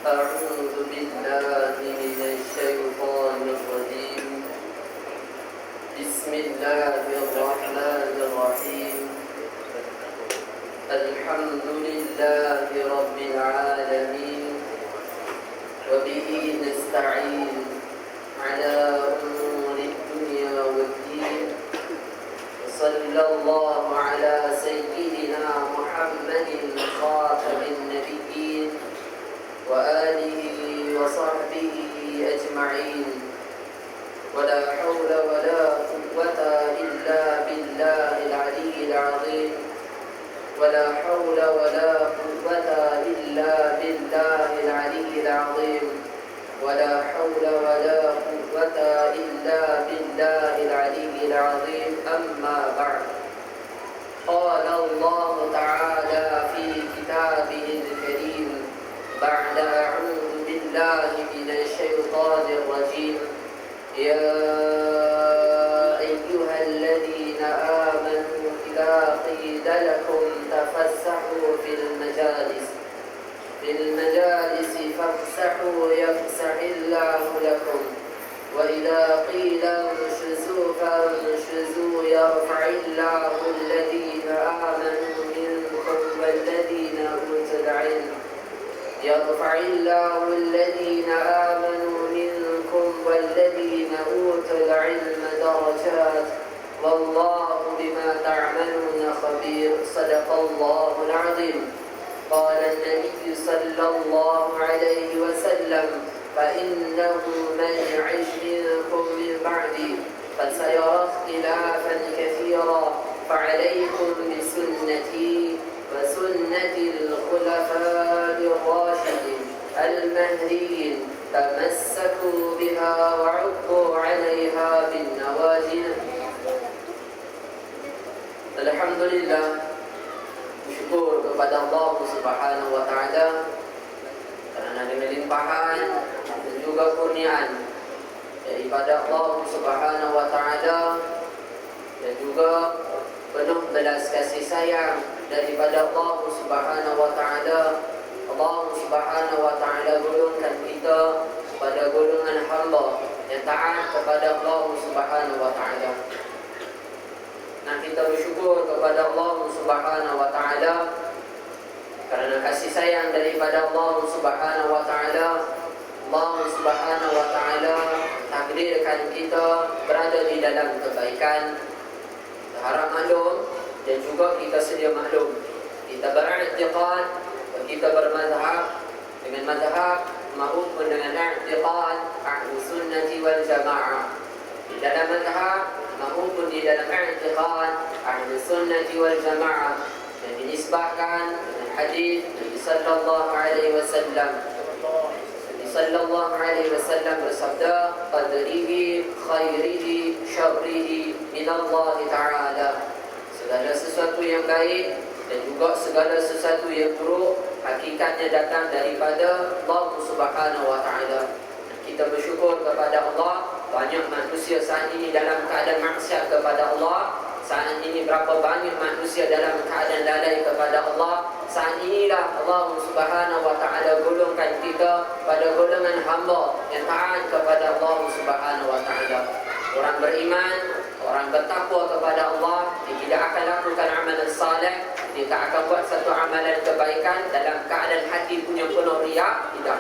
أعوذ بالله من الشيطان الرجيم. بسم الله الرحمن الرحيم. الحمد لله رب العالمين، وبه نستعين على أمور الدنيا والدين. وصلى الله على سيدنا محمد خاتم النبيين وآله وصحبه أجمعين. ولا حول ولا قوة إلا بالله العلي العظيم. ولا حول ولا قوة إلا بالله العلي العظيم. ولا حول ولا قوة إلا بالله العلي العظيم. أما بعد، قال الله تعالى في كتابه الكريم بعد أعوذ بالله من الشيطان الرجيم: يا أيها الذين آمنوا إذا قيل لكم تفسحوا في المجالس فافسحوا يفسح الله لكم، وإذا قيل انشزوا فانشزوا يرفع الله الذين آمنوا منكم والذين أوتوا العلم يرفع الله الذين آمنوا منكم والذين أوتوا العلم درجات، والله بما تعملون خبير. صدق الله العظيم. قال النبي صلى الله عليه وسلم: فإنه من يعش منكم من بعدي فسيرى اختلافا كثيرا، فعليكم بسنتي وسنة الخلفاء الراشدين المهديين، تمسكوا بها وعضوا عليها بالنواجذ. Alhamdulillah, bersyukur kepada Allah Subhanahu wa taala kerana dengan limpahan dan juga kurniaan daripada Allah Subhanahu wa taala dan juga penuh belas kasih sayang daripada Allah Subhanahu wa taala. Allah Subhanahu wa taala golongkan kita pada golongan hamba yang taat kepada Allah Subhanahu wa taala. Dan kita bersyukur kepada Allah Subhanahu wa taala kerana kasih sayang daripada Allah Subhanahu wa taala. Allah Subhanahu wa taala takdirkan kita berada di dalam kebaikan, harap maklum dan juga kita sedia maklum. Kita beriktikad, kita bermazhab dengan mazhab maupun dengan i'tiqad ahli sunnati wal jamaah. Di dalam mazhab maupun di dalam i'tiqad ahli sunnati wal jamaah dan dinisbahkan dengan hadis Nabi sallallahu alaihi wasallam. Nabi sallallahu alaihi wasallam bersabda: qadrihi khairihi syarrihi min Allah taala. Segala sesuatu yang baik dan juga segala sesuatu yang buruk hakikatnya datang daripada Allah Subhanahu wa taala. Kita bersyukur kepada Allah, banyak manusia saat ini dalam keadaan maksiat kepada Allah. Saat ini berapa banyak manusia dalam keadaan lalai kepada Allah. Saat inilah Allah Subhanahu wa taala golongkan kita pada golongan hamba yang taat kepada Allah Subhanahu wa taala. Orang beriman, orang bertakwa kepada Allah, dia tidak akan lakukan amalan saleh, dia tak akan buat satu amalan kebaikan dalam keadaan hati punya penuh riak. Tidak.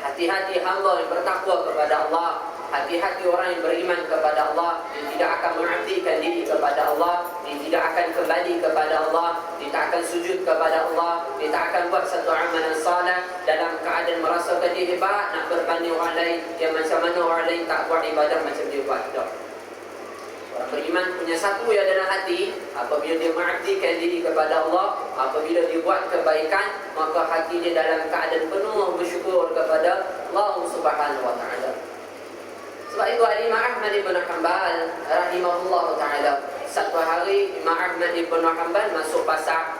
Hati-hati hamba yang bertakwa kepada Allah, hati-hati orang yang beriman kepada Allah, dia tidak akan mengabdikan diri kepada Allah, dia tidak akan kembali kepada Allah, dia tak akan sujud kepada Allah, dia tak akan buat satu amalan saleh dalam keadaan merasakan dia hebat nak berbanding orang lain yang macam mana orang lain tak buat ibadah macam dia buat. Tak. Orang beriman punya satu yang dalam hati, apabila dia mengabdikan diri kepada Allah, apabila dia buat kebaikan, maka hati dia dalam keadaan penuh bersyukur kepada Allah Subhanahu wa taala. Sebab itu Imam Ahmad ibn Hanbal rahimahullah taala, satu hari Imam Ahmad ibn Hanbal masuk pasar.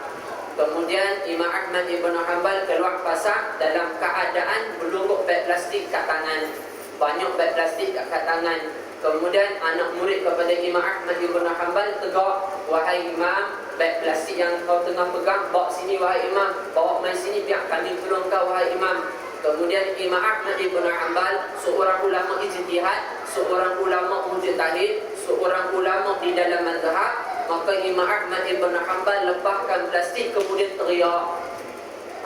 Kemudian Imam Ahmad ibn Hanbal keluar pasar dalam keadaan berlungkup beg plastik kat tangan. Banyak beg plastik kat tangan. Kemudian anak murid kepada Imam Ahmad ibn Hanbal tegak, "Wahai Imam, beg plastik yang kau tengah pegang, bawa sini wahai Imam, bawa mai sini biar kami tolong kau wahai Imam." Kemudian Imam Ahmad Ibn Hanbal, seorang ulama ijtihad, seorang ulama mujtahid, seorang ulama di dalam mazhab. Maka Imam Ahmad Ibn Hanbal lepaskan plastik kemudian teriak.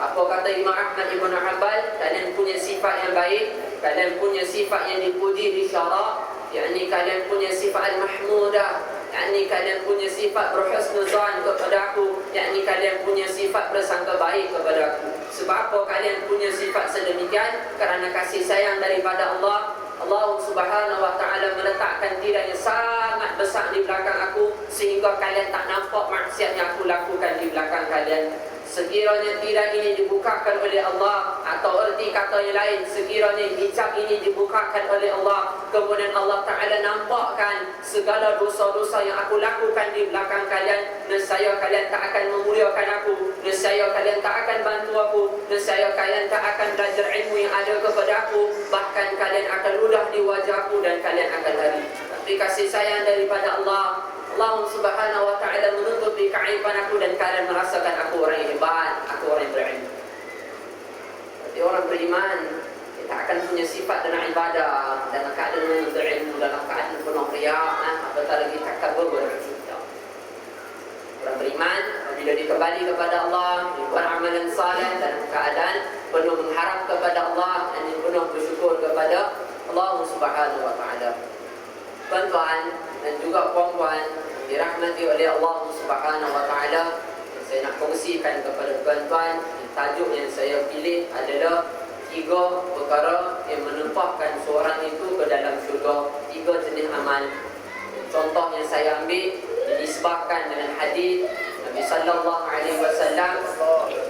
Apa kata Imam Ahmad Ibn Hanbal? Kalian punya sifat yang baik, kalian punya sifat yang dipuji di syarak, yakni kalian punya sifat al-mahmudah, yakni kalian punya sifat berhusnuzan kepada aku, yakni kalian punya sifat bersangka baik kepada aku. Sebab apa kalian punya sifat sedemikian? Kerana kasih sayang daripada Allah. Allah Subhanahu wa ta'ala meletakkan tirai yang sangat besar di belakang aku, sehingga kalian tak nampak maksiat yang aku lakukan di belakang kalian. Sekiranya tirai ini dibukakan oleh Allah, atau erti kata yang lain, sekiranya hijab ini dibukakan oleh Allah, kemudian Allah Ta'ala nampakkan segala dosa-dosa yang aku lakukan di belakang kalian, nescaya kalian tak akan memuliakan aku, nescaya kalian tak akan bantu aku, nescaya kalian tak akan belajar ilmu yang ada kepada aku, bahkan kalian akan ludah di wajahku dan kalian akan lari. Tapi kasih sayang daripada Allah, Allah Subhanahu wa ta'ala menutupi keaiban aku dan kalian merasakan aku orang yang hebat, aku orang yang berilmu. Jadi orang beriman, kita akan punya sifat dalam ibadah, dalam keadaan berilmu, dalam keadaan penuh riak, apatah lagi takabur berhujud. Orang beriman, bila dikembali kepada Allah, dibuat amalan saleh dalam keadaan penuh mengharap kepada Allah dan penuh bersyukur kepada Allah Subhanahu wa ta'ala. Tuan-tuan dan juga puan-puan dirahmati oleh Allah Subhanahu wa ta'ala, saya nak kongsikan kepada tuan-tuan, tajuk yang saya pilih adalah 3 perkara yang menempahkan seorang itu ke dalam syurga. 3 jenis amal. Contoh yang saya ambil dinisbahkan dengan hadis Nabi sallallahu alaihi wasallam,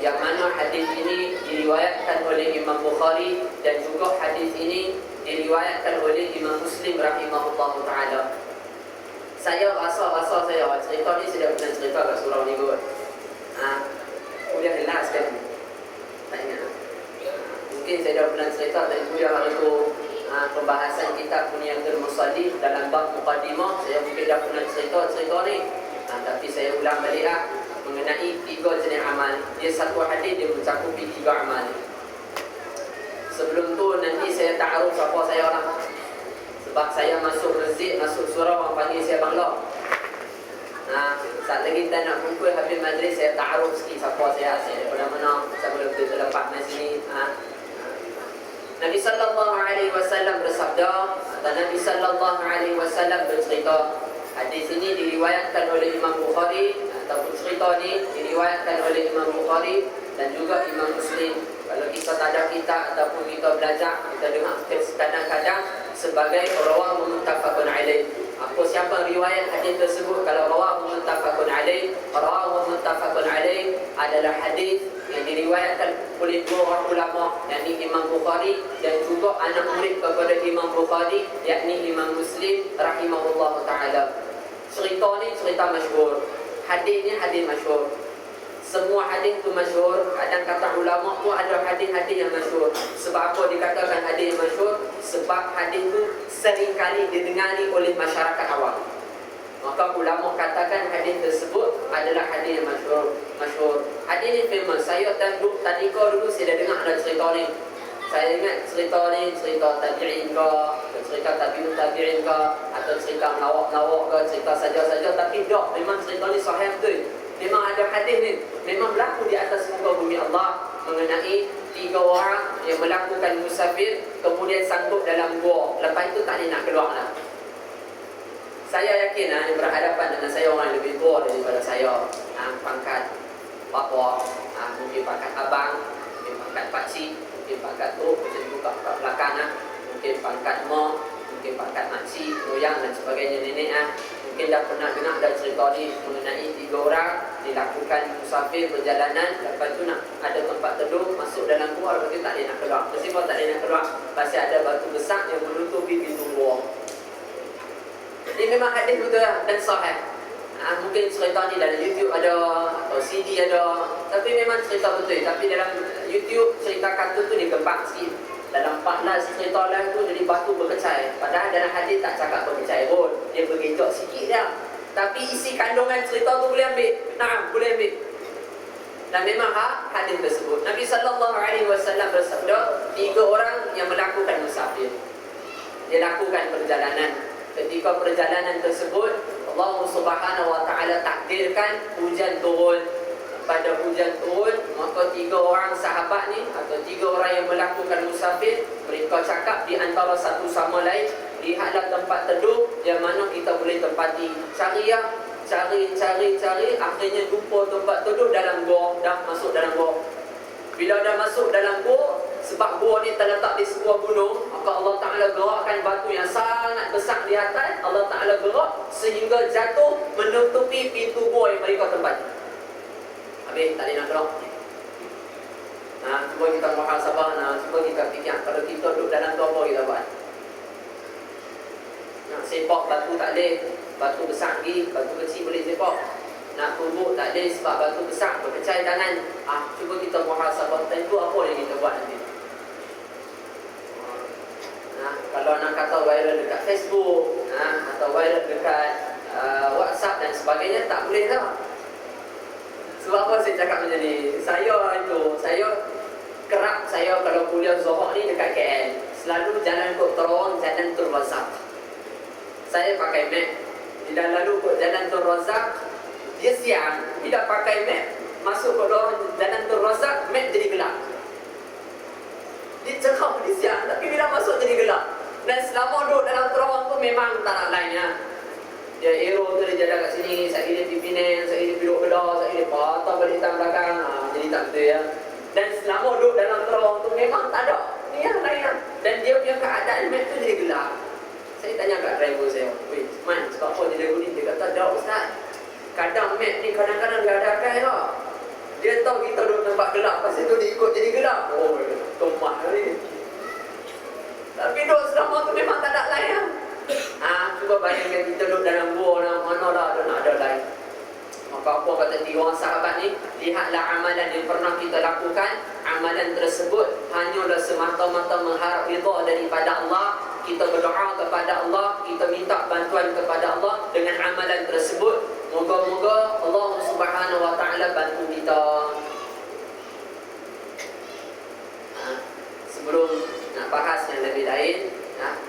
yang mana hadis ini diriwayatkan oleh Imam Bukhari dan juga hadis ini diriwayatkan oleh Imam Muslim rahimahullah ta'ala. Saya rasa saya cerita ni saya dah pernah cerita kat surau ni kot. Kuliah kelas kan, tak ingat. Mungkin saya dah pernah cerita dari kuliah hari tu, pembahasan kitab Bunyatul Musallin dalam bab Muqaddimah. Saya mungkin dah pernah cerita ni, tapi saya ulang balik mengenai 3 jenis amal. Dia satu hadis, dia mencakupi 3 amal. Sebelum tu nanti saya ta'aruf siapa saya orang. Sebab saya masuk masjid, masuk surau, orang panggil saya Bangla. Saat lagi kita nak kumpul habis majlis, saya ta'aruf sikit siapa saya daripada mana, saya boleh terlepas di sini. Nabi sallallahu alaihi wasallam bersabda, atau Nabi sallallahu alaihi wasallam bercerita. Hadis ini diriwayatkan oleh Imam Bukhari, ataupun cerita ni diriwayatkan oleh Imam Bukhari dan juga Imam Muslim. Kalau kita tak ada kitab ataupun kita belajar, kita dengar kadang-kadang sebagai rawahu muttafaqun alaih. Apa siapa riwayat hadis tersebut? Kalau rawahu muttafaqun alaih, rawahu muttafaqun alaih adalah hadis yang diriwayatkan oleh 2 orang ulama, yakni Imam Bukhari dan juga anak murid kepada Imam Bukhari, yakni Imam Muslim rahimahullah ta'ala. Cerita ni cerita masyhur, hadis ni hadis masyhur. Semua hadis tu masyhur. Kadang kata ulama tu ada hadis-hadis yang masyhur. Sebab apa dikatakan hadis masyhur? Sebab hadis tu seringkali didengari oleh masyarakat awam. Maka ulama katakan hadis tersebut adalah hadis yang masyhur. Hadis ni famous. Saya tadika dulu saya dah dengar ada cerita ni. Saya ingat cerita ni cerita tabi'in ke, cerita tabi'ut tabi'in ke, atau cerita melawak-melawak ke, cerita saja-saja, tapi tak, memang cerita ni sahih betul. Memang ada hadis ni, memang berlaku di atas muka bumi Allah mengenai 3 orang yang melakukan musafir kemudian sangkut dalam gua, lepas itu tak boleh nak keluar lah. Saya yakin yang berhadapan dengan saya orang yang lebih tua daripada saya, pangkat bapa, mungkin pangkat abang, mungkin pangkat pakcik, mungkin pangkat tu macam tu kat belakang, mungkin pangkat mak, mungkin pangkat makcik, moyang dan sebagainya, nenek. Mungkin dah pernah dengar ada cerita ni mengenai 3 orang dilakukan musafir perjalanan, lepas tu nak ada tempat teduh, masuk dalam gua, lepas tu tak boleh nak keluar. Meskipun tak boleh nak keluar, pasti ada batu besar yang menutupi pintu gua. Jadi memang hadis betul dan sahih. Mungkin cerita ni dalam YouTube ada, atau CD ada, tapi memang cerita betul. Tapi dalam YouTube cerita kartun tu dia gembak sikit. Dalam 14 cerita lain tu jadi batu berkecai. Padahal dalam hadis tak cakap berkecai pun, dia bergejok sikit dah. Tapi isi kandungan cerita tu boleh ambil. Boleh ambil. Dan memang hadis tersebut. Nabi SAW bersabda, 3 orang yang melakukan musafir. Dia lakukan perjalanan. Ketika perjalanan tersebut, Allah Subhanahu Wa Taala takdirkan hujan turun. Pada hujan turun, maka 3 orang sahabat ni atau 3 orang yang melakukan musafir, mereka cakap di antara satu sama lain, lihatlah tempat teduh yang mana kita boleh tempati. Cari, akhirnya jumpa tempat teduh dalam gua. Dah masuk dalam gua. Bila dah masuk dalam gua, sebab gua ni terletak di sebuah gunung, maka Allah Ta'ala gerakkan batu yang sangat besar di atas. Allah Ta'ala gerak sehingga jatuh menutupi pintu gua yang mereka tempati. Habis, tak boleh nak gerak. Cuba kita muhasabah, cuba kita fikir, kalau kita duduk dalam tu apa kita buat? Nak sepak batu tak boleh, batu besar lagi, batu kecil boleh sepak. Nak tumbuk tak boleh sebab batu besar berpecah tangan. Cuba kita muhasabah, tentu apa yang kita buat nanti. Kalau nak kata viral dekat Facebook, atau viral dekat WhatsApp dan sebagainya, tak boleh lah. Sebab apa saya cakap macam ni? Saya kerap kalau kuliah Zohor ni dekat KL, selalu jalan Kok Terowong, jalan Tun Razak. Saya pakai map. Bila lalu kot jalan Tun Razak, dia siang. Bila pakai map, masuk ke lorong jalan Tun Razak, map jadi gelap. Dia cakap dia siang, tapi bila masuk jadi gelap. Dan selama duduk dalam terowong tu memang tak nak lainnya. Dia arrow tu dia jalan kat sini, saya dia di Penang, saya dia Pidok Kedah, saya dia patah balik tangan belakang. Jadi tak betul ya. Dan selama duduk dalam terowong tu memang tak ada ni yang lain. Dan dia punya keadaan map tu jadi gelap. Saya tanya kat driver saya, "Weh, Man, sebab apa dia lagu ni?" Dia kata, "Dah Ustaz, kadang map ni kadang-kadang dia ada akai lah. Dia tahu kita duduk tempat gelap, pasal tu dia ikut jadi gelap." Oh, tomah ni. Tapi duduk selama tu memang tak ada lain. Cuba bayangkan kita duduk dalam gua, mana lah nak ada lain. Maka apa kata 3 orang sahabat ni? Lihatlah amalan yang pernah kita lakukan. Amalan tersebut hanyalah semata-mata mengharap ridha daripada Allah. Kita berdoa kepada Allah, kita minta bantuan kepada Allah dengan amalan tersebut. Moga-moga Allah Subhanahu Wa Taala bantu kita. Sebelum nak bahas yang lebih lain,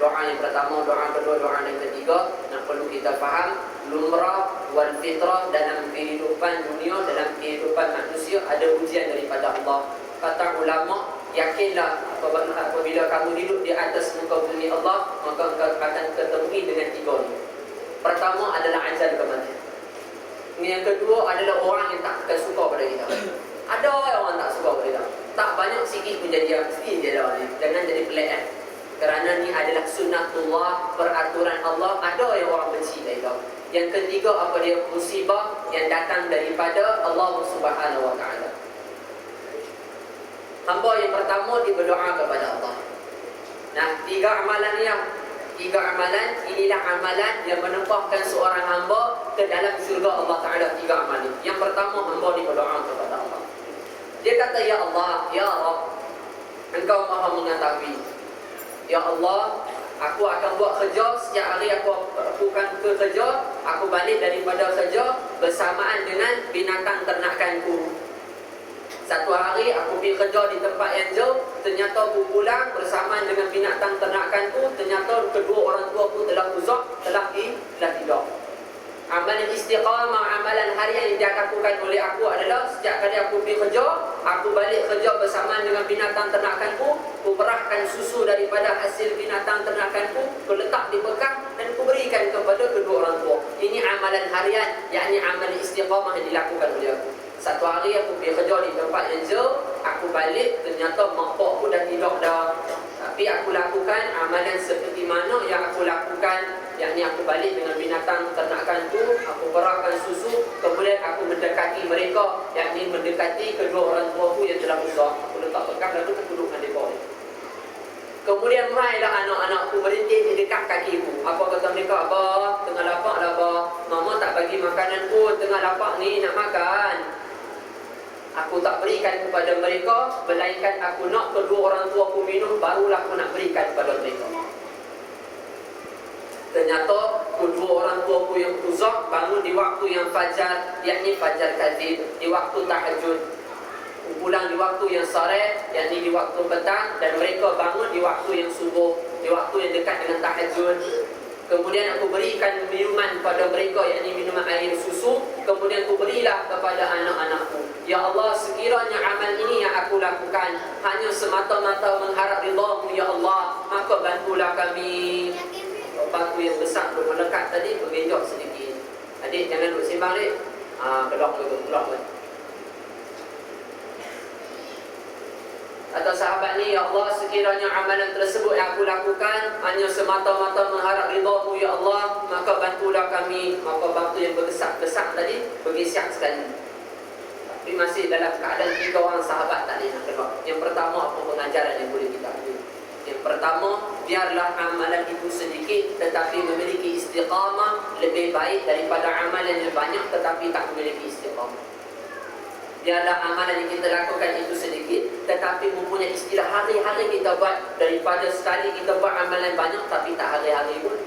doa yang pertama, doa kedua, doa yang ketiga, nak perlu kita faham lumrah wal fitrah dalam kehidupan dunia, dalam kehidupan manusia ada ujian daripada Allah. Kata ulama, yakinlah apabila kamu hidup di atas muka bumi Allah, maka engkau akan ketemui dengan 3 ni. Pertama adalah ajal kematian. Yang kedua adalah orang yang tak akan suka pada kita. Ada orang tak suka pada kita. Tak banyak sikit pun jadi mesti dia dah ni. Jangan jadi pelik Kerana ni adalah sunnatullah, peraturan Allah. Ada yang orang benci dari kita. Yang ketiga apa dia? Musibah yang datang daripada Allah Subhanahu Wa Taala. Hamba yang pertama dia berdoa kepada Allah. 3 amalan yang 3 amalan, inilah amalan yang menempahkan seorang hamba ke dalam syurga Allah Ta'ala. 3 amalan. Yang pertama, hamba dia berdoa kepada Allah. Dia kata, "Ya Allah, Ya Rabb, Engkau maha mengetahui. Ya Allah, aku akan buat kerja. Setiap hari aku lakukan kerja. Aku balik daripada kerja bersamaan dengan binatang ternakanku. Satu hari aku pergi kerja di tempat yang jauh. Ternyata aku pulang bersamaan dengan binatang ternakanku. Ternyata kedua orang tua aku telah uzak, telah tidur. Amalan istiqamah, amalan harian yang dilakukan oleh aku adalah setiap kali aku pergi kerja, aku balik kerja bersamaan dengan binatang ternakanku. Aku perahkan susu daripada hasil binatang ternakanku, aku letak di bekam dan aku berikan kepada kedua orang tua. Ini amalan harian, yakni amalan istiqamah yang dilakukan oleh aku. Satu hari aku pergi kerja di tempat yang jauh, aku balik, ternyata mak pak aku dah tidur dah. Tapi aku lakukan amalan seperti mana yang aku lakukan, yakni aku balik dengan binatang ternakanku, aku perahkan susu, kemudian aku mendekati mereka, yakni mendekati kedua orang tuaku yang telah uzak. Aku letak bekam lalu aku duduk dengan mereka. Kemudian mailah anak-anakku berhenti di dekat kakiku. Apa kata mereka? "Abah, tengah lapar lah abah. Mama tak bagi makanan pun, tengah lapar ni nak makan." Aku tak berikan kepada mereka, melainkan aku nak kedua orang tua aku minum, barulah aku nak berikan kepada mereka. Ternyata kedua orang tua aku yang uzak bangun di waktu yang fajar, yakni fajar kadzib, di waktu tahajud. pulang di waktu yang sore, yakni di waktu petang, dan mereka bangun di waktu yang subuh, di waktu yang dekat dengan tahajud. Kemudian aku berikan minuman kepada mereka, yakni minuman air susu. Kemudian aku berilah kepada anak-anakku. Ya Allah, sekiranya amal ini yang aku lakukan hanya semata-mata mengharap ridha-Mu ya Allah, maka bantulah kami. Batu yang besar tu melekat tadi, bergenjot sedikit. Adik jangan duduk sembang adik. Kelak ke. Atau sahabat ni, ya Allah, sekiranya amalan tersebut yang aku lakukan hanya semata-mata mengharap ridha-Mu ya Allah, maka bantulah kami. Maka batu yang bergesak-gesak tadi bergesak sekali. Tapi masih dalam keadaan 3 orang sahabat tadi nak keluar. Yang pertama, apa pengajaran yang boleh kita ambil? Yang pertama, biarlah amalan itu sedikit tetapi memiliki istiqamah lebih baik daripada amalan yang banyak tetapi tak memiliki istiqamah. Biarlah amalan yang kita lakukan itu sedikit tetapi mempunyai istilah hari-hari kita buat, daripada sekali kita buat amalan banyak tapi tak hari-hari pun.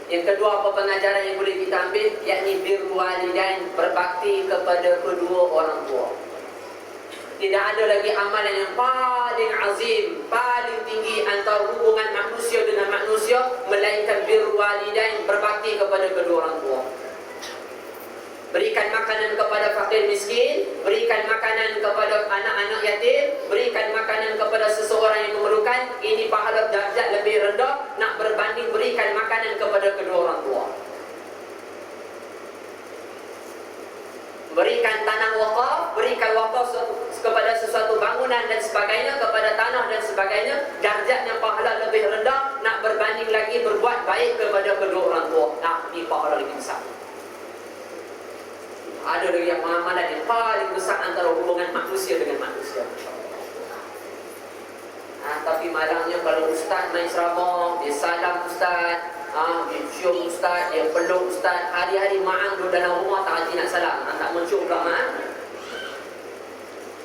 Yang kedua, apa pengajaran yang boleh kita ambil? Yakni birrul walidain, berbakti kepada kedua orang tua. Tidak ada lagi amalan yang paling azim, paling tinggi antara hubungan manusia dengan manusia melainkan birrul walidain, berbakti kepada kedua orang tua. Berikan makanan kepada fakir miskin, berikan makanan kepada anak-anak yatim, berikan makanan kepada seseorang yang memerlukan. Ini pahala darjat lebih rendah nak berbanding berikan makanan kepada kedua orang tua. Berikan tanah wakaf, berikan wakaf kepada sesuatu bangunan dan sebagainya, kepada tanah dan sebagainya, darjatnya pahala lebih rendah nak berbanding lagi berbuat baik kepada kedua orang tua. Ini pahala lebih besar. Ada lagi yang amalan yang paling besar antara hubungan manusia dengan manusia. Tapi malangnya kalau ustaz main ceramah, dia salam ustaz, dia cium ustaz, dia peluk ustaz, hari-hari maang duduk dalam rumah tak hati nak salam, tak mencium pula maang.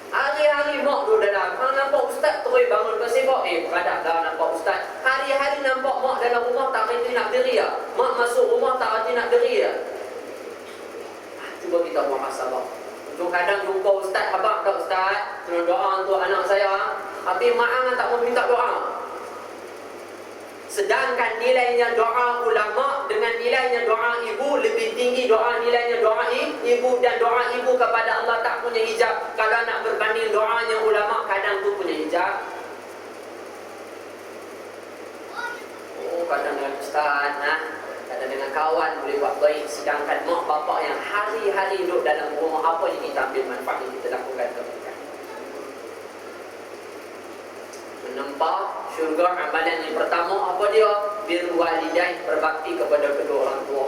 Hari-hari mak duduk dalam, nampak ustaz terus bangun bersibuk, beradab dah nampak ustaz. Hari-hari nampak mak dalam rumah tak hati nak diri ya. Mak masuk rumah tak hati nak diri ya. Cuba kita muhasabah. Kadang jumpa ustaz, abang tak ustaz, kena doa untuk anak saya, tapi mak tak mau minta doa. Sedangkan nilainya doa ulama dengan nilainya doa ibu lebih tinggi. Nilainya doa ibu dan doa ibu kepada Allah tak punya hijab. Kalau nak berbanding doanya ulama, kadang tu punya hijab. Kadang dengan ustaz, kadang dengan kawan boleh buat baik. Sedangkan mak bapak yang hari-hari duduk dalam rumah, apa yang kita ambil manfaat yang kita lakukan ke mereka? Menempa syurga amalan yang pertama apa dia? Birrul walidain, berbakti kepada kedua orang tua.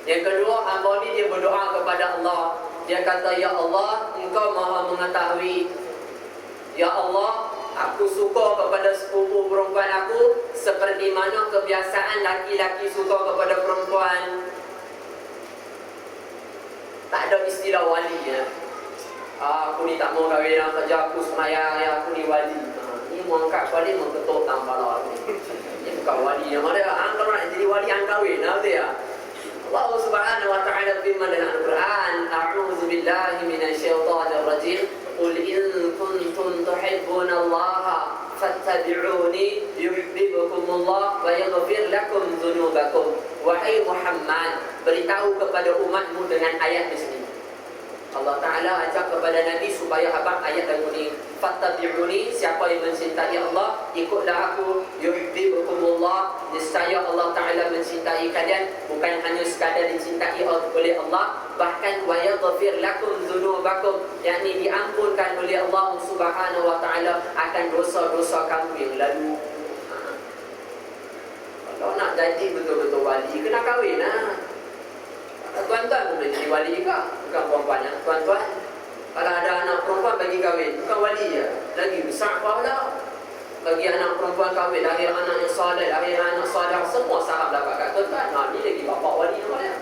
Yang kedua, hamba ni dia berdoa kepada Allah. Dia kata, ya Allah, Engkau maha mengetahui. Ya Allah, aku suka kepada sepupu perempuan aku seperti mana kebiasaan laki-laki suka kepada perempuan. Tak ada istilah wali ya. Aku ni tak mau kahwin lah, kerja aku semayang ya, aku ni wali. Ni mau angkat wali, mau ketuk tanpa lah aku. Ini bukan wali yang mana. Kalau nak jadi wali, ang kahwin lah dia. Allah subhanahu wa ta'ala firman dalam Al-Quran, A'udzu billahi minasyaitonir rajim. Qul in kuntum tuhibbunallaha fattabi'uni yuhibbukumullah wa yaghfir lakum dzunubakum. Wahai Muhammad, beritahu kepada umatmu dengan ayat di sini. Allah Ta'ala ajak kepada Nabi supaya habaq ayat lagu ni. Fattabi'uni, siapa yang mencintai Allah, ikutlah aku. Yuhibbukumullah, niscaya Allah Ta'ala mencintai kalian. Bukan hanya sekadar dicintai oleh Allah, bahkan wa yaghfir lakum dzunubakum, yakni diampunkan oleh Allah Subhanahu wa Ta'ala akan dosa-dosa kamu yang lalu. Kalau nak jadi betul-betul wali, kena kahwin lah. Tuan-tuan boleh jadi wali juga, bukan perempuan. Tuan-tuan, kalau ada anak perempuan bagi kahwin, bukan wali je, lagi besar pahala. Bagi anak perempuan kahwin, lahir anak yang soleh, lahir anak soleh, semua sahab dapat kat tuan-tuan. Ni lagi bapak wali namanya.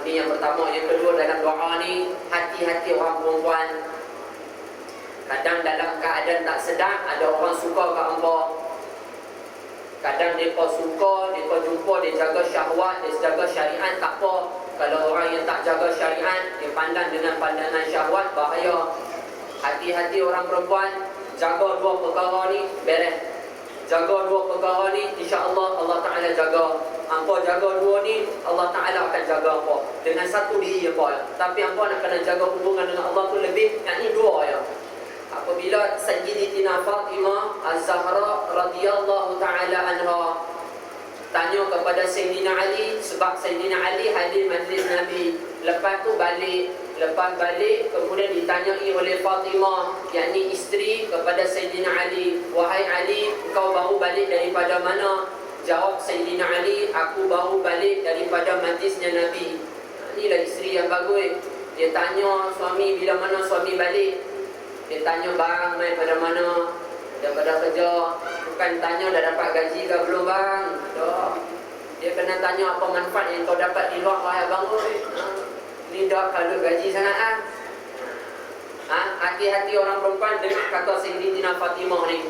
Ni yang pertama. Yang kedua, dalam doa ni, hati-hati orang perempuan. Kadang dalam keadaan tak sedar, ada orang suka kat hangpa. Kadang mereka suka, mereka jumpa, dia jaga syahwat, dia jaga syariat, tak apa. Kalau orang yang tak jaga syariat, dia pandang dengan pandangan syahwat, bahaya. Hati-hati orang perempuan, jaga dua perkara ni, beres. Jaga dua perkara ni, insya-Allah Allah Ta'ala jaga. Hampa jaga dua ni, Allah Ta'ala akan jaga hampa. Dengan satu diri hampa. Tapi hampa nak kena jaga hubungan dengan Allah tu lebih, yang ni dua ya. Apabila Sayyidatina Fatimah Az-Zahra radhiyallahu ta'ala anha tanya kepada Sayyidina Ali, sebab Sayyidina Ali hadir majlis Nabi. Lepas balik kemudian ditanyai oleh Fatimah, yakni isteri kepada Sayyidina Ali, "Wahai Ali, engkau baru balik daripada mana?" Jawab Sayyidina Ali, "Aku baru balik daripada majlisnya Nabi." Inilah isteri yang bagus. Dia tanya suami bila mana suami balik. Dia tanya barang main pada mana, daripada kerja. Bukan tanya dah dapat gaji ke belum bang. Dia kena tanya apa manfaat yang kau dapat di luar, wahai abang. Ni dah kalau gaji sangat hati-hati orang perempuan dengan kata Sayyidina Fatimah ni.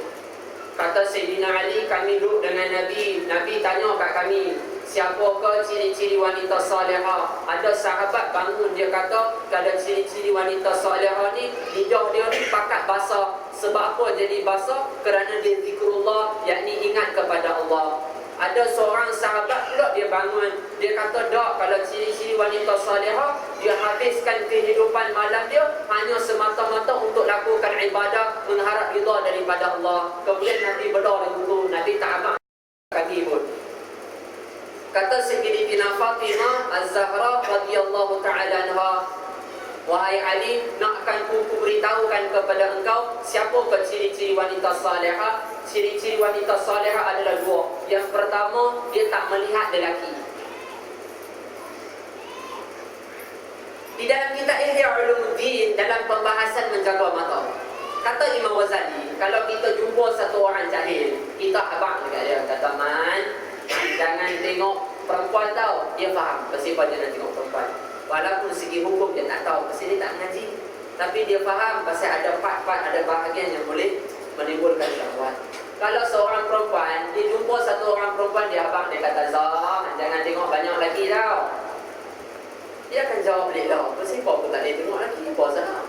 Kata Sayyidina Ali, kami duduk dengan Nabi. Nabi tanya kat kami, siapakah ciri-ciri wanita salihah? Ada sahabat bangun, dia kata, kalau ciri-ciri wanita salihah ni, lidah dia ni pakat basah. Sebab apa jadi basah? Kerana dia zikrullah, yakni ingat kepada Allah. Ada seorang sahabat pula dia bangun, dia kata, "Dak, kalau ciri-ciri wanita salihah, dia habiskan kehidupan malam dia hanya semata-mata untuk lakukan ibadah, mengharap ridha daripada Allah." Kemudian Nabi berdoa lagu tu, Nabi tak abang kaki pun. Kata Sayyidatina Fatimah Az-Zahra radhiyallahu ta'ala anha, "Wahai Ali, nakkan ku beritahukan kepada engkau siapakah ciri-ciri wanita salihah?" Ciri-ciri wanita salihah adalah dua. Yang pertama, dia tak melihat lelaki. Di dalam kitab Ihya Ulumuddin, dalam pembahasan menjaga mata, kata Imam Ghazali, kalau kita jumpa satu orang jahil, kita abang dekat dia, kata, "Man, jangan tengok perempuan tau." Dia faham pasal dia nak tengok perempuan. Walaupun segi hukum dia tak tahu, pasal dia tak mengaji. Tapi dia faham pasal ada part-part, ada bahagian yang boleh menimbulkan syahwat. Kalau seorang perempuan, dia jumpa satu orang perempuan, dia abang, dia kata, "Zah, jangan tengok banyak lelaki tau." Dia akan jawab balik lah, "Pasal apa aku tak boleh tengok lelaki? Apa salah?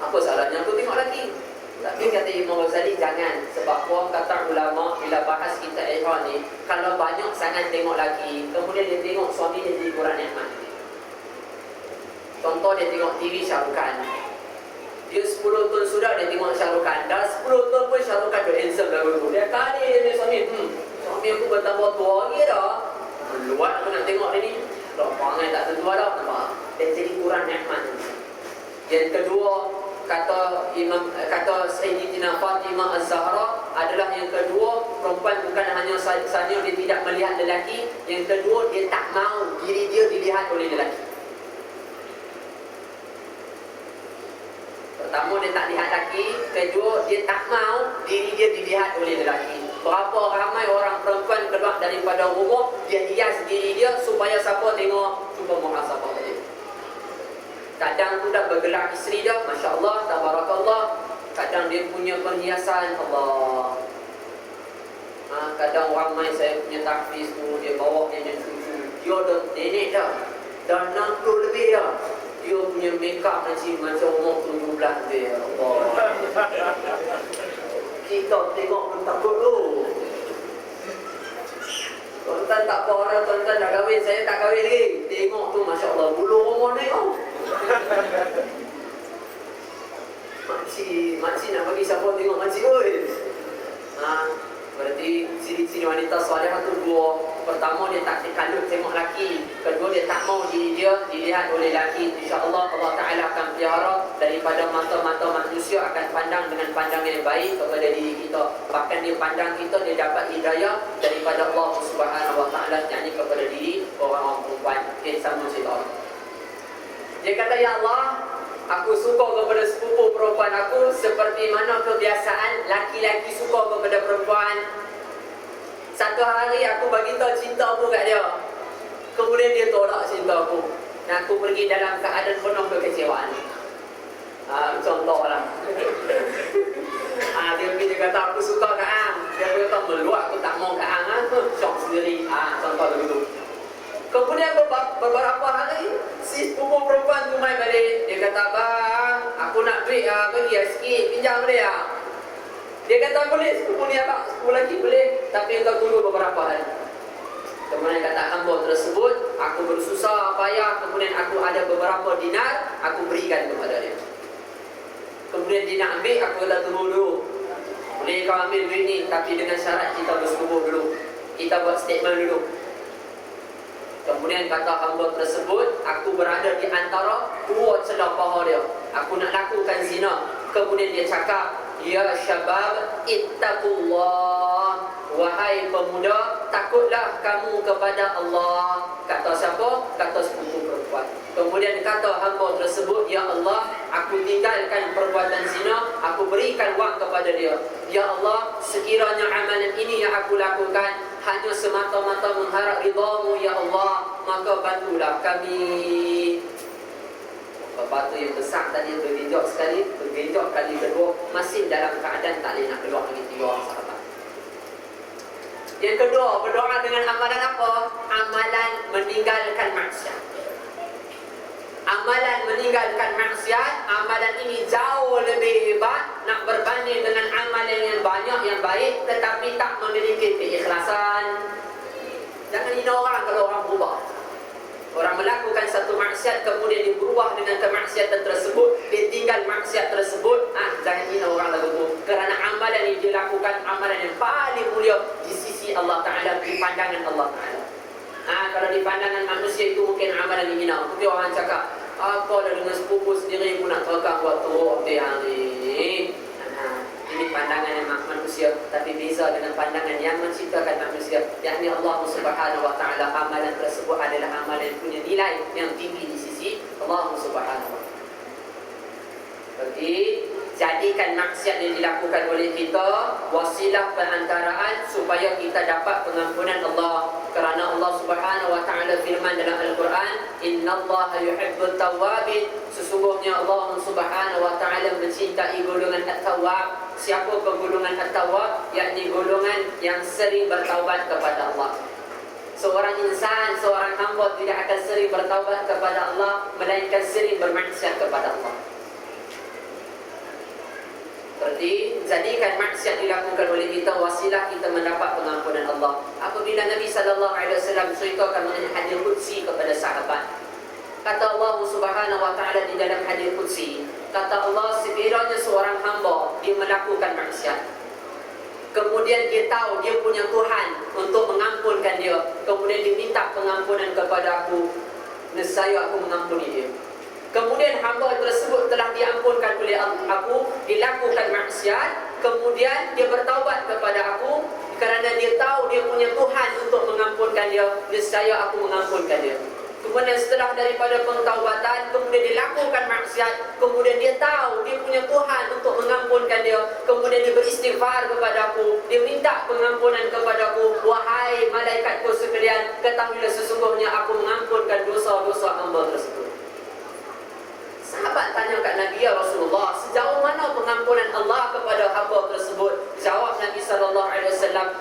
Apa salahnya aku tengok lelaki?" Tapi kata Imam Ghazali, jangan. Sebab puan kata ulama, bila bahas kita ihram ni, kalau banyak sangat tengok lelaki, kemudian dia tengok suami dia jadi kurang nikmat. Contoh, dia tengok TV Shah Rukh Khan. Dia 10 tahun sudah dia tengok Shah Rukh Khan. Dah 10 tahun pun Shah Rukh Khan tu handsome lagu tu. Dia kali dia suami, suami aku bertambah tua lagi dah. Luat aku nak tengok dia ni. Dah pangai tak tentu dah. Nampak? Dia jadi kurang nikmat. Yang kedua, kata Sayyidatina Fatimah Az-Zahra adalah yang kedua, perempuan bukan hanya saja dia tidak melihat lelaki, yang kedua dia tak mau diri dia dilihat oleh lelaki. Pertama, dia tak lihat lelaki. Kedua, dia tak mau diri dia dilihat oleh lelaki. Berapa ramai orang perempuan keluar daripada rumah, dia hias diri dia supaya siapa tengok. Cuba muhasabah tadi. Kadang tu dah bergerak isteri dah, Masya Allah, Tabarakallah. Kadang dia punya perhiasan, Allah. Kadang orang main saya punya tahfiz tu, dia bawa dia punya cucu. Dia dah nenek dah. Dah 60 lebih dah. Dia punya make up macam umur 17 dia. Allah. Kita tengok pun takut tu. Tuan-tuan tak apa orang, tuan-tuan dah kahwin, saya tak kahwin lagi. Tengok tu, Masya Allah, bulu rumah ni tau. Makcik nak bagi siapa tengok makcik oi. Berarti ciri-ciri wanita salihah tu dua. Pertama, dia tak kalut tengok lelaki. Kedua, dia tak mau diri dia dilihat oleh lelaki. InsyaAllah Allah Ta'ala akan pelihara daripada mata-mata manusia, akan pandang dengan pandangan yang baik kepada diri kita. Bahkan dia pandang kita, dia dapat hidayah daripada Allah Subhanahu Wa Ta'ala, yakni kepada diri orang-orang perempuan. Okay, sama cerita. Dia kata, "Ya Allah, aku suka kepada sepupu perempuan aku seperti mana kebiasaan laki-laki suka kepada perempuan. Satu hari aku bagi tahu cinta aku kat dia. Kemudian dia tolak cinta aku. Dan aku pergi dalam keadaan penuh kekecewaan." Contohlah. Dia kata, "Aku suka kat Ang." Dia kata, "Meluak aku tak mau kat Ang." Syok sendiri. Contoh begitu. Kemudian beberapa sikit, pinjam boleh tak? Dia kata boleh, 10 ni abang, 10 lagi boleh, tapi engkau tunggu beberapa hari. Kemudian kata hamba tersebut, aku bersusah payah, kemudian aku ada beberapa dinar, aku berikan kepada dia. Kemudian dia nak ambil, aku kata tunggu dulu. Boleh kau ambil duit ni, tapi dengan syarat kita bersetubuh dulu. Kita buat statement dulu. Kemudian kata hamba tersebut, aku berada di antara dua celah paha dia. Aku nak lakukan zina. Kemudian dia cakap, ya syabab, ittaqullah. Wahai pemuda, takutlah kamu kepada Allah. Kata siapa? Kata sepupu perempuan. Kemudian kata hamba tersebut, ya Allah, aku tinggalkan perbuatan zina, aku berikan wang kepada dia. Ya Allah, sekiranya amalan ini yang aku lakukan hanya semata-mata mengharap ridha-Mu, ya Allah, maka bantulah kami. Batu yang besar tadi bergejok sekali, bergejok kali kedua, masih dalam keadaan tak boleh nak keluar lagi 3 orang sahabat. Yang kedua, berdoa dengan amalan apa? Amalan meninggalkan maksiat. Amalan meninggalkan maksiat, amalan ini jauh lebih hebat nak berbanding dengan amalan yang banyak yang baik tetapi tak memiliki keikhlasan. Jangan hina orang kalau orang berubah. Orang melakukan satu maksiat kemudian dia berubah dengan kemaksiatan tersebut, dia tinggal maksiat tersebut, jangan hina orang lagu tu. Kerana amalan yang dia lakukan amalan yang paling mulia di sisi Allah Ta'ala, di pandangan Allah Ta'ala. Kalau di pandangan manusia itu mungkin amalan yang hina. Mungkin orang cakap, apa dah dengan sepupu sendiri pun nak terkak buat teruk dia ni. Ini pandangan yang manusia, tapi beza dengan pandangan yang menciptakan manusia, yakni Allah Subhanahu wa Ta'ala. Amalan tersebut adalah amalan yang punya nilai yang tinggi di sisi Allah Subhanahu wa Ta'ala. Jadi jadikan maksiat yang dilakukan oleh kita wasilah perantaraan supaya kita dapat pengampunan Allah. Kerana Allah Subhanahu wa Ta'ala firman dalam Al-Quran, innallaha yuhibbut tawwabin, sesungguhnya Allah Subhanahu wa Ta'ala mencintai golongan at-tawwab. Siapa golongan at-tawwab? Yakni golongan yang sering bertaubat kepada Allah. Seorang insan, seorang hamba tidak akan sering bertaubat kepada Allah, melainkan sering bermaksiat kepada Allah. Berarti jadikan maksiat dilakukan oleh kita wasilah kita mendapat pengampunan Allah. Apabila Nabi SAW ceritakan mengenai hadis qudsi kepada sahabat, kata Allah Subhanahu wa Ta'ala di dalam hadis qudsi, kata Allah, sekiranya seorang hamba dia melakukan maksiat, kemudian dia tahu dia punya Tuhan untuk mengampunkan dia, kemudian dia minta pengampunan kepada aku, nescaya aku mengampuni dia. Kemudian hamba tersebut telah diampunkan oleh aku, dilakukan maksiat, kemudian dia bertaubat kepada aku kerana dia tahu dia punya Tuhan untuk mengampunkan dia, nescaya aku mengampunkan dia. Kemudian setelah daripada pentaubatan, kemudian dia lakukan maksiat, kemudian dia tahu dia punya Tuhan untuk mengampunkan dia, kemudian dia beristighfar kepada aku, dia minta pengampunan kepada aku, wahai malaikatku sekalian, ketahuilah sesungguhnya aku mengampunkan dosa-dosa hamba tersebut. Sahabat tanya kat Nabi, ya Rasulullah, sejauh mana pengampunan Allah kepada hamba tersebut? Jawab Nabi SAW,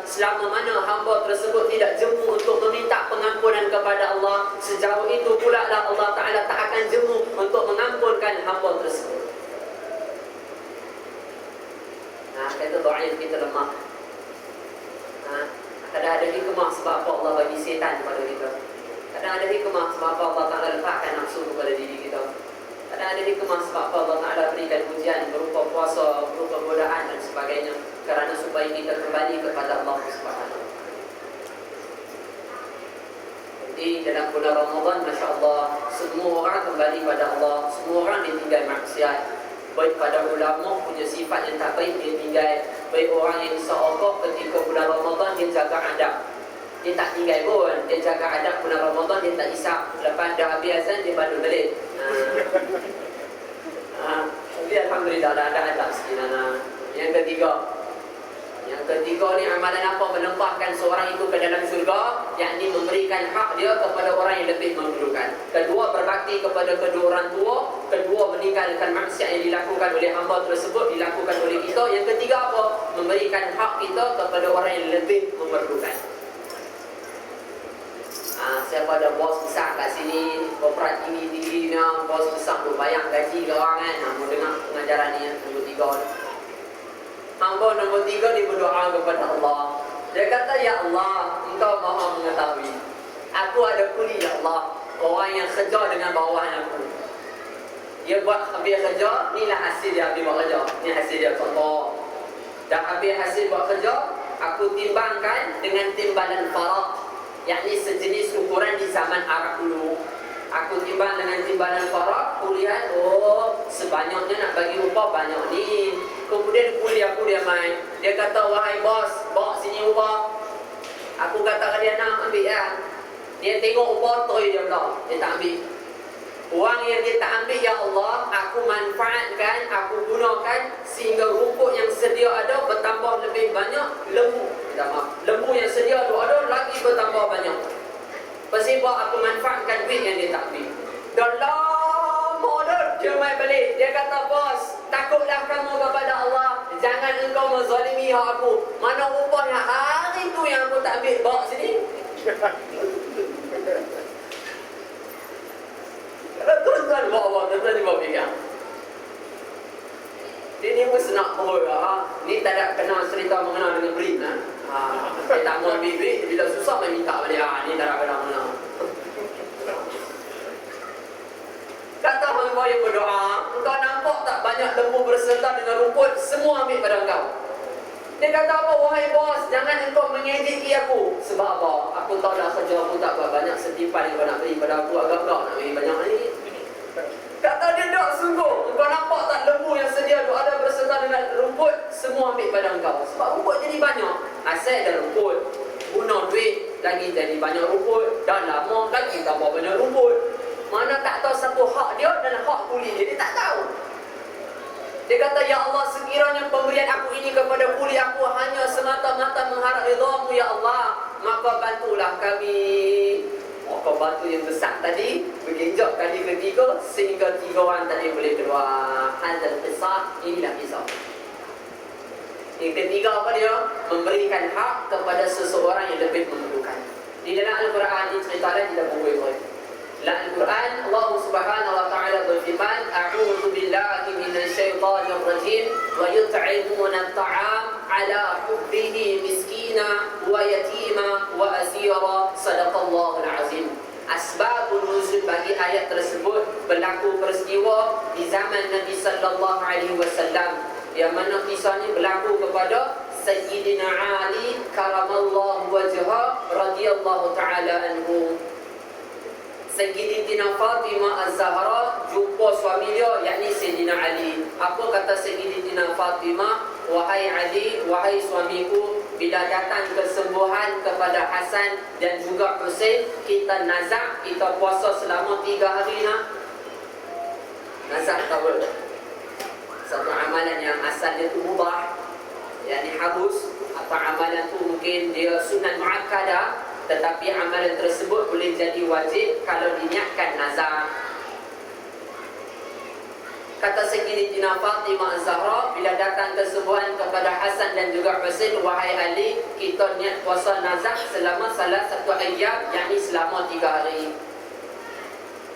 selama mana hamba tersebut tidak jemu untuk meminta pengampunan kepada Allah, sejauh itu pula lah Allah Ta'ala tak akan jemu untuk mengampunkan hamba tersebut. Kata dhaif, kita lemah. Kadang ada hikmah sebab apa Allah bagi setan kepada kita. Kadang ada hikmah sebab apa Allah Ta'ala letakkan nafsu kepada diri kita. Kadang ada hikmah sebab apa Allah Ta'ala berikan ujian berupa puasa, berupa godaan dan sebagainya, kerana supaya kita kembali kepada Allah Subhanahu. Jadi dalam bulan Ramadan, Masya Allah, semua orang kembali pada Allah, semua orang ditinggal maksiat. Baik pada ulama punya sifat yang tak baik dia tinggal, baik orang yang seokok ketika bulan Ramadan dia jaga adab, dia tak tinggal pun, dia jaga adab bulan Ramadan, dia tak isap. Lepas dah habis azan dia baru balik. Tapi Alhamdulillah ada adab sikit. Yang ketiga ni amalan apa? Menempahkan seorang itu ke dalam syurga, yakni memberikan hak dia kepada orang yang lebih memerlukan. Kedua, berbakti kepada kedua orang tua. Kedua, meninggalkan maksiat yang dilakukan oleh hamba tersebut dilakukan oleh kita. Yang ketiga apa? Memberikan hak kita kepada orang yang lebih memerlukan. Siapa ada bos besar kat sini, korporat tinggi-tinggi ni, bos besar tu bayang gaji ke orang kan. Mau dengar pengajaran ni nombor 3 ni. Hamba nombor 3 dia berdoa kepada Allah. Dia kata, ya Allah, Engkau Maha mengetahui. Aku ada kuli, ya Allah, orang yang kerja dengan bawahan aku. Dia buat habis kerja, inilah hasil dia habis buat kerja. Ini hasil dia, contoh. Dah habis hasil buat kerja, aku timbangkan dengan timbalan farak, yakni sejenis ukuran di zaman Arab dulu. Aku timbang dengan timbalan farak, aku lihat, oh, sebanyaknya nak bagi upah banyak ni. Kemudian kuli aku dia main. Dia kata, wahai bos, bawa sini upah. Aku kata ke dia, nak ambil ya. Dia tengok upah toy dia pula, dia tak ambil. Uang yang dia tak ambil, ya Allah, aku manfaatkan, aku gunakan sehingga rumput yang sedia ada bertambah lebih banyak. Lembu yang sedia tu ada lagi bertambah banyak. Sebab aku manfaatkan duit yang dia tak ambil. Dah lama dah dia main balik. Dia kata, bos, takutlah kamu kepada Allah, jangan engkau menzalimi aku. Mana upah yang hari tu yang aku tak ambil, bawa sini. Tuan-tuan bawa, tuan-tuan bawa pegang. Dia ni pun senak perut lah. Ni tak ada kenal cerita mengenal dengan berit lah. Dia tak mau ambil duit, bila susah main minta balik. Ni tak ada kenal mengenal. Kata hamba yang berdoa, engkau nampak tak banyak lembu berserta dengan rumput, semua ambil pada engkau. Dia kata apa, wahai bos, jangan engkau mengejeki aku. Sebab apa? Aku tahu dah kerja aku tak banyak setipan yang kau nak beri pada aku, agak-agak nak beri banyak ni. Kata dia, tak sungguh. Engkau nampak tak lembu yang sedia tu ada berserta dengan rumput, semua ambil pada engkau. Sebab rumput jadi banyak. Asal ada rumput, guna duit, lagi jadi banyak rumput. Dah lama lagi tambah banyak rumput. Mana tak tahu satu hak dia dan hak kuli dia, dia tak tahu. Dia kata, ya Allah, sekiranya pemberian aku ini kepada kuli aku hanya semata-mata mengharap ridha-Mu, ya Allah, maka bantulah kami. Maka batu yang besar tadi bergenjot kali ketiga sehingga 3 orang tadi boleh keluar. Hadal kisah, inilah kisah. Yang ketiga apa dia? Memberikan hak kepada seseorang yang lebih memerlukan. Di dalam Al-Quran ini cerita lain tidak boleh. Dalam Al-Quran Allah Subhanahu wa taala berfirman, a'udzu billahi minasyaitonir rajim, wa yut'imuna at'am ala hubbihi miskina wa yatima wa asira. Sadaqallahul azim. Asbabun nuzul bagi ayat tersebut berlaku peristiwa di zaman Nabi sallallahu alaihi wasallam, yang mana kisah ini berlaku kepada Sayyidina Ali karamallahu wajhah radhiyallahu taala anhu. Sayyidatina Fatimah Az-Zahra jumpa suami dia, yakni Sayyidina Ali. Apa kata Sayyidatina Fatimah? Wahai Ali, wahai suamiku, bila datang kesembuhan kepada Hasan dan juga Husain, kita nazak, kita puasa selama 3 hari nak. Nazak tahu satu amalan yang asalnya tu mubah, yakni habus, atau amalan tu mungkin dia sunat muakkadah, tetapi amalan tersebut boleh jadi wajib kalau diniatkan nazar. Kata Sayyidatina Fatimah Az-Zahra, bila datang kesembuhan kepada Hasan dan juga Husain, wahai Ali, kita niat puasa nazar selama salah satu ayyam, yakni selama 3 hari.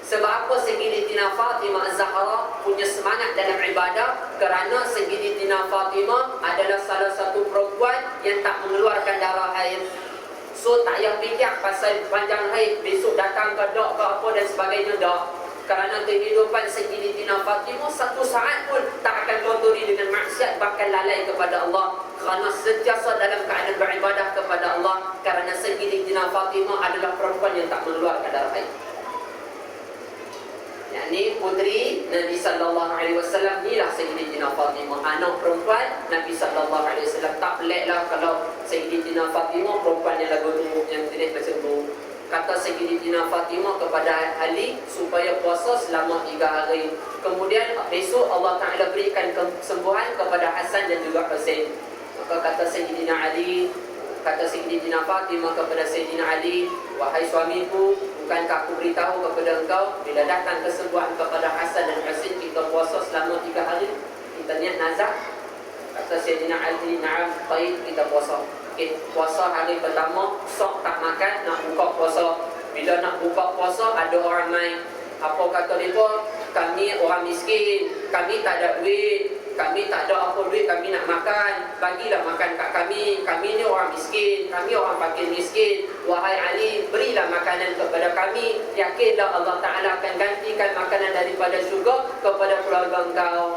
Sebab apa Sayyidatina Fatimah Az-Zahra punya semangat dalam ibadah? Kerana Sayyidatina Fatimah adalah salah satu perempuan yang tak mengeluarkan darah haid. So tak payah fikir pasal panjang haid, besok datang ke dok ke apa dan sebagainya, dak. Kerana kehidupan Sayyidatina Fatimah satu saat pun tak akan kotori dengan maksiat, bahkan lalai kepada Allah. Kerana sentiasa dalam keadaan beribadah kepada Allah. Kerana Sayyidatina Fatimah adalah perempuan yang tak mengeluarkan darah haid. Yakni puteri Nabi sallallahu alaihi wasallam, inilah Sayyidatina Fatimah, anak perempuan Nabi sallallahu alaihi wasallam. Tak peliklah kalau Sayyidatina Fatimah perempuan yang lagu tu, yang jenis macam tu. Kata Sayyidatina Fatimah kepada Ali supaya puasa selama 3 hari. Kemudian besok Allah Ta'ala berikan kesembuhan kepada Hasan dan juga Husain. Maka kata Sayyidina Ali, kata Sayyidatina Fatimah kepada Sayyidina Ali, wahai suamiku, bukankah aku beritahu kepada engkau bila datang kesembuhan kepada Hasan dan Husain kita puasa selama 3 hari, kita niat nazar? Kata Sayyidina Ali, na'am, baik, kita puasa. Okay, puasa hari pertama, sok tak makan, nak buka puasa. Bila nak buka puasa, ada orang main. Apa kata mereka? Kami orang miskin, kami tak ada duit, kami tak ada apa duit, kami nak makan, bagilah makan kat kami. Kami ni orang miskin, kami orang fakir miskin. Wahai Ali, berilah makanan kepada kami. Yakinlah Allah Ta'ala akan gantikan makanan daripada syurga kepada keluarga engkau.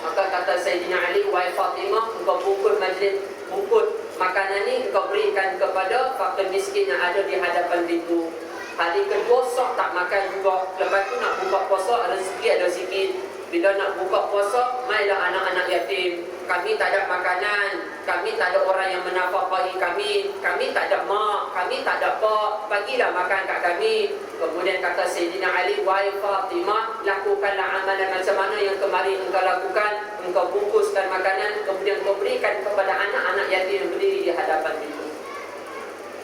Maka kata Sayyidina Ali, wahai Fatimah, engkau pukul majlis, pukul makanan ni engkau berikan kepada fakir miskin yang ada di hadapan pintu. Hari kedua sok tak makan juga. Lepas tu nak buka puasa, ada sikit. Bila nak buka puasa, mainlah anak-anak yatim. Kami tak ada makanan, kami tak ada orang yang menafkahi kami, kami tak ada mak, kami tak ada pak, bagilah makan kat kami. Kemudian kata Sayyidina Ali, wahai Fatimah, lakukanlah amalan macam mana yang kemarin engkau lakukan. Engkau bungkuskan makanan, kemudian kau berikan kepada anak-anak yatim yang berdiri di hadapan itu.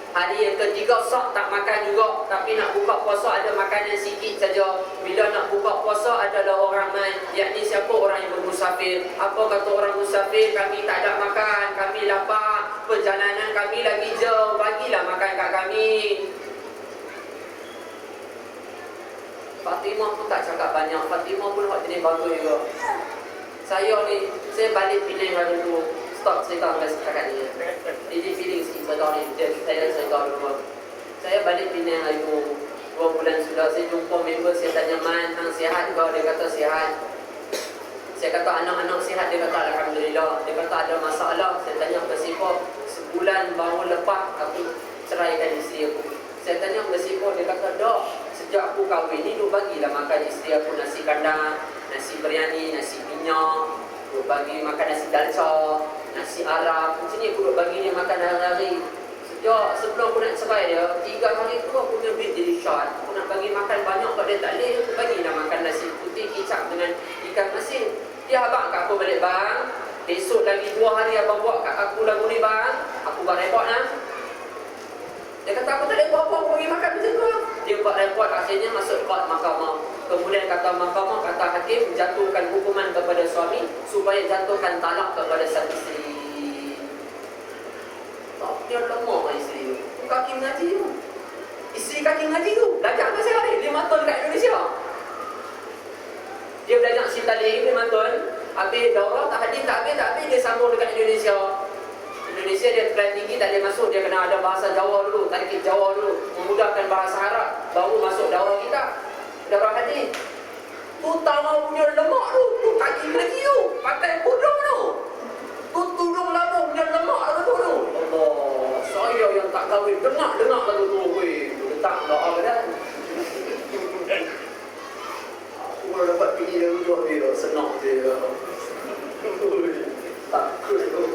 Hari yang ketiga sok tak makan juga, tapi nak buka puasa ada makanan sikit saja. Bila nak buka puasa adalah orang main, yakni siapa? Orang yang bermusafir. Apa kata orang musafir? Kami tak ada makan, kami lapar, perjalanan kami lagi jauh, bagilah makan kat kami. Fatimah pun tak cakap banyak. Fatimah pun buat jenis bagus juga. Saya balik Penang hari tu. Stop cerita cakap ni. Jadi feeling sikit cerita ni. Saya cerita dulu. Saya balik Penang hari tu 2 bulan sudah. Saya jumpa member, saya tanya, Man, hang sihat ke? Dia kata sihat. Saya kata anak-anak sihat? Dia kata Alhamdulillah. Dia kata ada masalah. Saya tanya bersifat, sebulan baru lepas aku ceraikan isteri aku. Saya tanya bersifat, dia kata dok, sejak aku kahwin ni duk bagilah makan isteri aku nasi kandang, nasi biryani, nasi minyak, duk bagi makan nasi dalca, nasi Arab. Macam ni aku duk bagi dia makan hari-hari. Sejak sebelum aku nak cerai dia, 3 hari tu aku punya duit jadi short. Aku nak bagi makan banyak kat dia tak boleh. Aku bagilah makan nasi putih kicap dengan ikan masin. Dia abang kat aku balik bang. Besok lagi 2 hari abang buat kat aku lagu ni bang. Aku buat report lah. Dia kata aku tak boleh buat apa, aku bagi makan macam tu lah. Dia buat report, akhirnya masuk court mahkamah. Kemudian kata mahkamah, kata hakim, jatuhkan hukuman kepada suami supaya jatuhkan talak kepada sang isteri. Tak, dia lemah isteri tu. Kaki mengaji tu. Isteri kaki mengaji tu. Belajar apa saya hari? 5 tahun kat Indonesia. Dia belajar Sitalim 5 tahun. Habis daurah, tak habis, dia sambung dekat Indonesia. Indonesia dia kelas tinggi tak boleh masuk, dia kena ada bahasa Jawa dulu, tarikh Jawa dulu, memudahkan bahasa Arab, baru masuk daurah kita. Dah berapa hadis? Tu tangan punya lemak tu kaki lagi tu, pakai tudung tu. Tu tudung lama punya lemak tu. Allah, saya yang tak kahwin dengar lagu tu, weh, letak dah dah. Aku kalau dapat pilih lagu tu dia senang dia. Takut tu.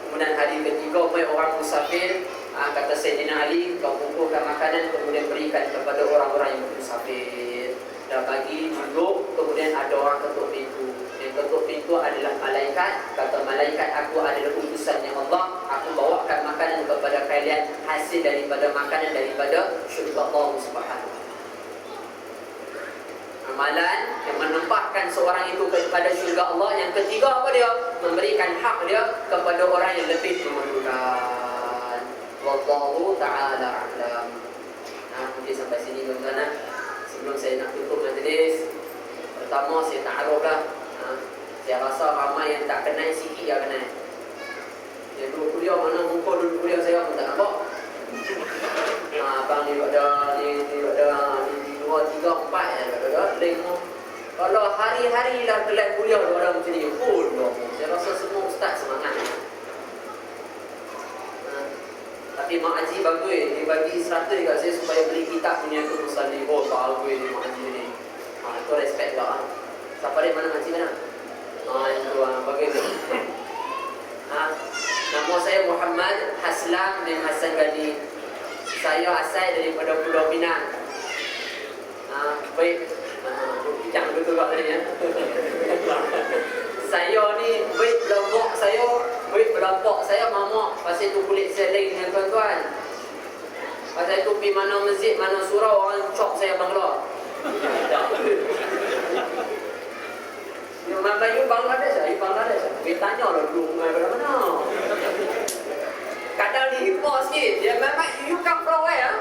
Kemudian hari ketiga, mai orang musafir, kata Sayyidina Ali, kau kumpulkan makanan kemudian berikan kepada orang-orang yang musafir. Dah bagi duduk, kemudian ada orang ketuk pintu. Yang ketuk pintu adalah malaikat. Kata malaikat, aku adalah utusannya Allah. Aku bawakan makanan kepada kalian, hasil daripada makanan daripada syurga Allah Subhanahu. Amalan yang menempatkan seorang itu kepada syurga Allah. Yang ketiga apa dia? Memberikan hak dia kepada orang yang lebih memerlukan. Wallahu ta'ala a'lam. Mungkin sampai sini tuan-tuan. Sebelum saya nak tutup majlis, pertama saya ta'aruf lah. Saya rasa ramai yang tak kenal sikit yang kenal. Yang dulu kuliah, mana muka dulu kuliah saya pun tak nampak. Abang ni ada ni 2, 3, 4 lengok. Kalau hari-hari lah kelas kuliah orang macam ni, full dong. Saya rasa semua ustaz semangat. Tapi Mak Haji bagus, dia bagi 100 kat saya supaya beli kitab punya tu Musalli. Oh, bagus ni Mak Haji ni. Itu respect lah. Siapa dia, mana Mak Haji mana? Itu bagus tu. Nama saya Muhammad Haslam bin Hassan Ghani. Saya asal daripada Pulau Pinang. Baik, bijak betul kat tadi ya. Saya ni baik berlampak saya mamak pasal tu kulit saya lain dengan tuan-tuan. Pasal tu pergi mana masjid, mana surau, orang cop saya Bangla. Memang Bangladesh. Dia tanya lah dulu mengai pada mana. Kadang dia hikmah sikit. Dia memang, you come from where?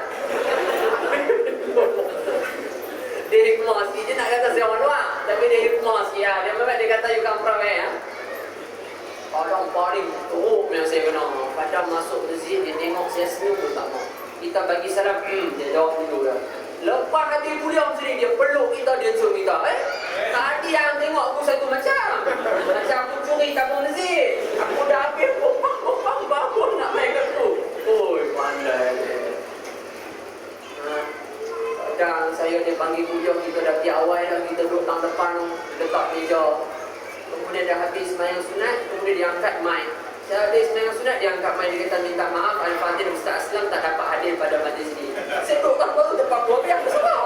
Dia hikmah sikit. Dia nak kata saya orang luar. Tapi dia hikmah sikit. Dia memang dia kata you come from where? Orang paling teruk yang saya kenal. Kadang masuk masjid, dia tengok saya senyum pun tak mau. Kita bagi salam, dia jawab dulu lah. Lepas hati kuliah macam ni, dia peluk kita, dia cium kita. Tadi yang tengok aku satu macam. Macam aku curi tabung masjid. Aku dah habis popang bangun nak main kat tu. Oi, pandai dia. Kadang saya dia panggil kuliah, kita dah pergi awal dah, kita duduk tang depan, letak meja. Kemudian dah habis sembahyang sunat, kemudian dia angkat mic. Saya habis sembahyang sunat, dia angkat mic, dia kata minta maaf Al-Fatih Ustaz Aslam tak dapat hadir pada majlis ni. Saya duduk tak baru depan gua, biar aku salah.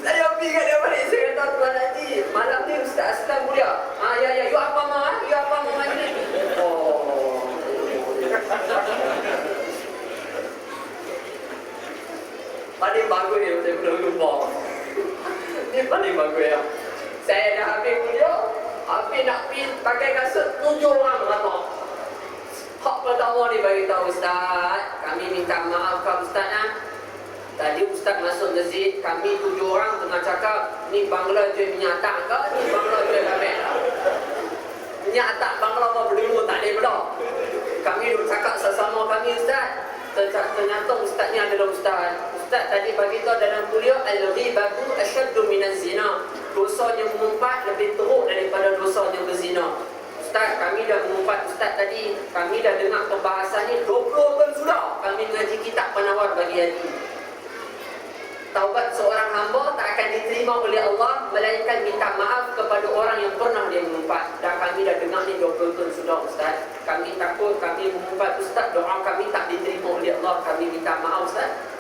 Saya pergi kat dia balik, saya kata Tuan Haji, malam ni Ustaz Aslam kuliah. Ya, you apa mah? You apa mah majlis? Oh. Paling bagus ya, saya belum lupa. Ini paling bagus ya. Saya dah habis kuliah, habis nak pergi pakai kasut, 7 orang beratok. Hak pertama ni bagi tahu Ustaz, kami minta maaf ke Ustaz. Tadi Ustaz masuk masjid, kami 7 orang tengah cakap, ni bangla jual minyak tak ke? Ni bangla jual kabel. Minyak tak bangla apa berdua tak ada betul. Kami duduk cakap sesama kami Ustaz. Ternyata Ustaz ni adalah Ustaz. Ustaz tadi bagi tahu dalam kuliah, al-ghibatu asyaddu minaz zina. Dosanya mengumpat lebih teruk daripada dosanya berzina. Ustaz, kami dah mengumpat Ustaz tadi, kami dah dengar perbahasan ni 20 tahun sudah. Kami mengaji kitab penawar bagi hati. Taubat seorang hamba tak akan diterima oleh Allah melainkan minta maaf kepada orang yang pernah dia mengumpat. Dan kami dah dengar ni 20 tahun sudah Ustaz. Kami takut kami mengumpat Ustaz, doa kami tak diterima oleh Allah. Kami minta maaf Ustaz.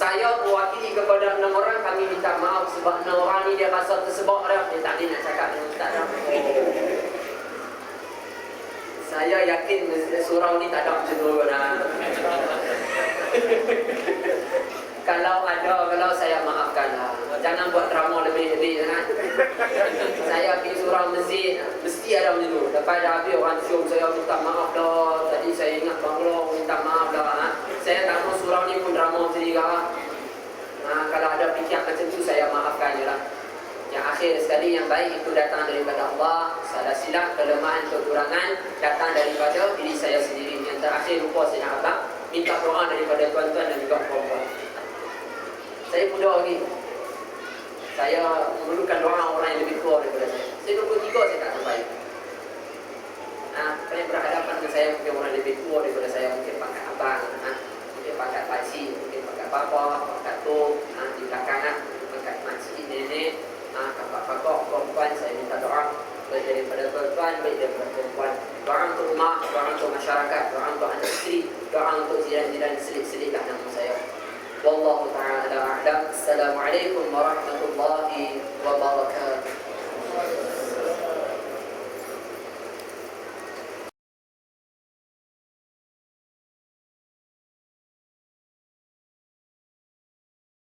Saya mewakili kepada 6 orang, kami minta maaf sebab 6 orang ni dia rasa tersebab dah. Dia tak boleh nak cakap dengan Ustaz dah. Saya yakin surau ni tak ada macam tu dah. Kalau ada, kalau saya maafkanlah. Jangan buat drama lebih-lebih kan. Saya pergi surau masjid, mesti ada macam tu. Lepas dah habis orang cium saya, minta maaf dah. Tadi saya ingat banglo, minta maaf dah. Saya tak mahu surau ni pun drama macam ni kan. Kalau ada fikiran macam tu, saya maafkan je lah. Yang akhir sekali, yang baik itu datang daripada Allah. Salah silap, kelemahan, kekurangan datang daripada diri saya sendiri. Yang terakhir, lupa saya nak abang, minta doa daripada tuan-tuan dan juga puan-puan. Saya muda lagi. Saya memerlukan doa orang yang lebih tua daripada saya. Saya 23, saya tak sampai. Kalian berhadapan dengan saya, mungkin orang lebih tua daripada saya. Mungkin pangkat abang, mungkin pangkat pakcik, mungkin pangkat bapa, pangkat tok, di belakang, pangkat makcik, nenek, kakak-kakak, perempuan. Saya minta doa baik daripada tuan-tuan, baik daripada perempuan. Doa untuk rumah, doa untuk masyarakat, doa untuk anak isteri, doa untuk jiran-jiran, selit-selitlah nama saya. Wallahu ta'ala a'lam. Assalamualaikum warahmatullahi wabarakatuh.